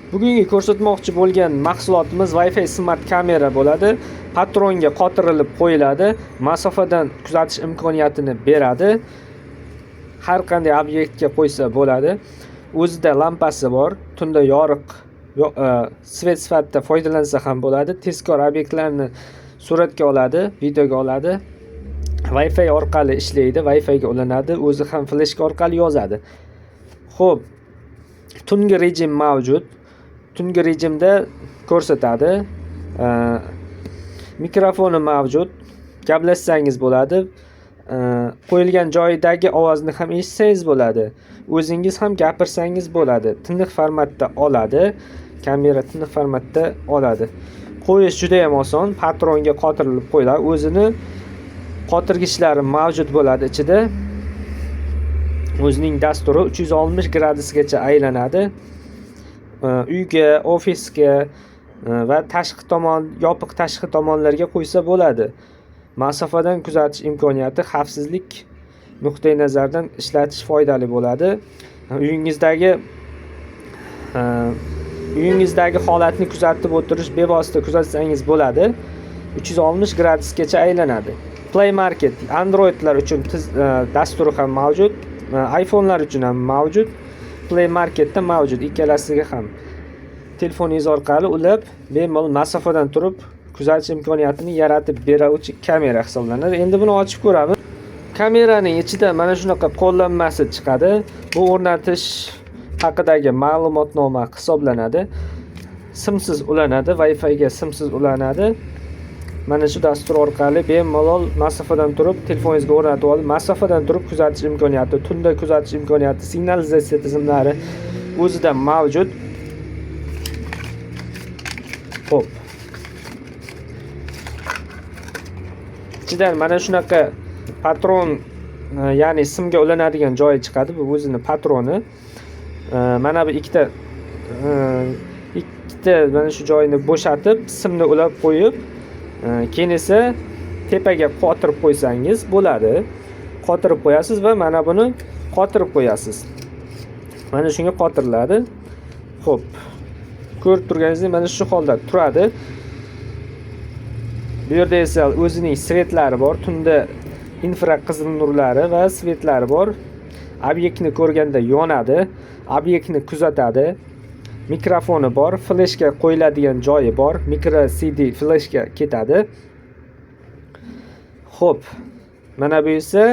Bugungi ko'rsatmoqchi bo'lgan mahsulotimiz Wi-Fi smart kamera bo'ladi. Patronga qotirilib qo'yiladi. Masofadan kuzatish imkoniyatini beradi. Har qanday obyektga qo'ysa bo'ladi. O'zida lampasi bor. Tunda yoriq svet sifatida foydalansa ham bo'ladi. Tezkor obyektlarni suratga oladi, videoga oladi. Wi-Fi orqali ishlaydi, Wi-Fi ga ulanadi, o'zi ham fleshka orqali yozadi. Xo'p, tungi rejim mavjud. Tungi rejimda ko'rsatadi. Mikrofoni mavjud. Gaplashsangiz bo'ladi. Qo'yilgan joyidagi ovozni ham eshitsangiz bo'ladi. O'zingiz ham gapirsangiz bo'ladi. Tiniq formatda oladi. Kamera tiniq formatda oladi. Qo'yish juda ham oson. Patronga qotirilib qo'yiladi. O'zini qotirgichlari mavjud bo'ladi ichida. O'zining dasturi 360 gradusgacha aylanadi. Uyga, ofisga va tashqi tomon, yopiq tashqi tomonlarga qo'ysa bo'ladi. Masofadan kuzatish imkoniyati xavfsizlik nuqtai nazaridan ishlatish foydali bo'ladi. Uyingizdagi holatni kuzatib o'tirish, bevosita kuzatsangiz bo'ladi. 360 gradusgacha aylanadi. Play Market Androidlar uchun dasturi ham mavjud, iPhone'lar uchun ham mavjud. Play Marketda mavjud, ikkalasiga ham. Telefoningiz orqali ulab, bemalol masofadan turib kuzatish imkoniyatini yaratib beruvchi kamera hisoblanadi. Endi buni ochib ko'ramiz. Kameraning ichida mana shunaqa qo'llanmasi chiqadi. Bu o'rnatish haqidagi ma'lumotnoma hisoblanadi. Simsiz ulanadi, Wi-Fi ga simsiz ulanadi. Mana shu dastur orqali bemalol masofadan turib telefoningizga o'rnatib olib, masofadan turib kuzatish imkoniyati, tunda kuzatish imkoniyati, signalizatsiya tizimlari o'zida mavjud. Xo'p. Ichidan mana shunaqa patron, ya'ni simga ulanadigan joyi chiqadi. Bu o'zining patroni. Mana bu ikkita mana shu joyini bo'shatib, simni ulab qo'yib, keyin esa tepaga qotirib qo'ysangiz bo'ladi. Qotirib qo'yasiz va mana buni qotirib qo'yasiz. Mana shunga qotiriladi. Xo'p. Ko'rib turganingizdek mana shu holda turadi. Bu yerda esa o'zining svetlari bor. Tunda infraqizil nurlari va svetlari bor. Obyektni ko'rganda yonadi, obyektni kuzatadi. Mikrofoni bor, fleshga qo'yiladigan joyi bor. Micro CD fleshga ketadi. Xo'p. Mana bu esa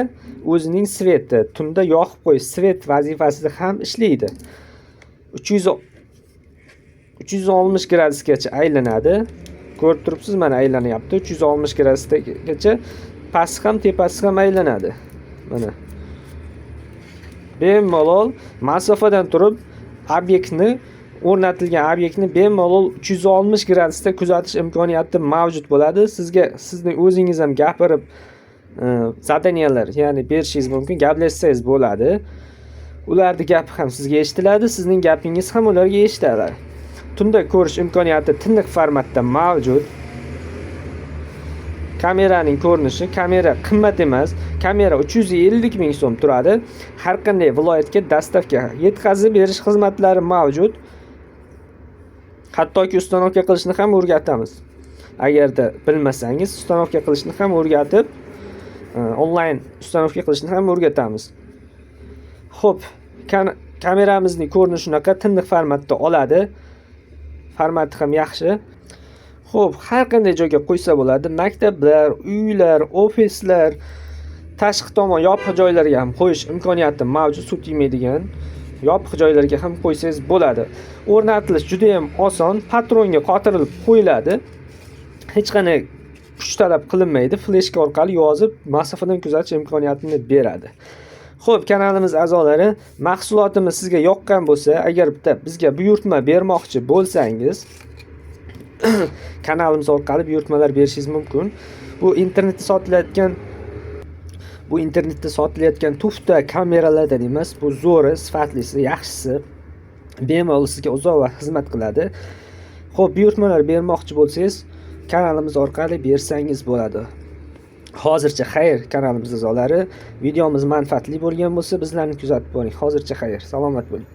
o'zining sveti. Tunda yoqib qo'yish svet vazifasida ham ishlaydi. 360 gradusgacha aylanadi. Ko'rib turibsiz, mana aylanyapti. 360 gradusgacha pasti ham, tepasi ham aylanadi. Mana. Bemalol masofadan turib o'rnatilgan obyektni bemalol 360 gradusda kuzatish imkoniyati mavjud bo'ladi. Sizning o'zingiz ham gapirib zadaniyalar, ya'ni berishingiz mumkin, gaplashsangiz bo'ladi. Ularning gapi ham sizga eshitiladi, sizning gapingiz ham ularga eshitiladi. Tunda ko'rish imkoniyati tiniq formatda mavjud. Kameraning ko'rinishi, kamera qimmat emas. Kamera 350 ming so'm turadi. Har qanday viloyatga dostavka yetkazib berish xizmatlari mavjud. Hattoki ustanovka qilishni ham o'rgatamiz. Agarda bilmasangiz, ustanovka qilishni ham o'rgatib, onlayn ustanovka qilishni ham o'rgatamiz. Xo'p, kameramizning ko'rinishi shunaqa tiniq formatda oladi. Formati ham yaxshi. Xo'p, har qanday joyga qo'ysa bo'ladi. Maktablar, uylar, ofislar, tashqi tomon yopiq joylarga ham qo'yish imkoniyati mavjud, suv tegmaydigan yopiq joylarga ham qo'ysangiz bo'ladi. O'rnatilish juda ham oson. Patronga qotirilib qo'yiladi. Hech qanday kuch talab qilinmaydi. Fleshka orqali yozib, masofadan kuzatish imkoniyatini beradi. Xo'p, kanalimiz a'zolari, mahsulotimiz sizga yoqqan bo'lsa, agar bitta bizga buyurtma bermoqchi bo'lsangiz, kanalimiz orqali buyurtmalar berishingiz mumkin. Bu internetda sotilayotgan tufta kameralardan emas, bu zo'ri, sifatlisi, yaxshisi. Bemalol sizga uzoq vaqt xizmat qiladi. Xo'p, buyurtmalar bermoqchi bo'lsangiz, kanalimiz orqali bersangiz bo'ladi. Hozircha xayr, kanalimiz a'zolari. Videomiz manfaatli bo'lgan bo'lsa, bizlarni kuzatib boring. Hozircha xayr, salomat bo'ling.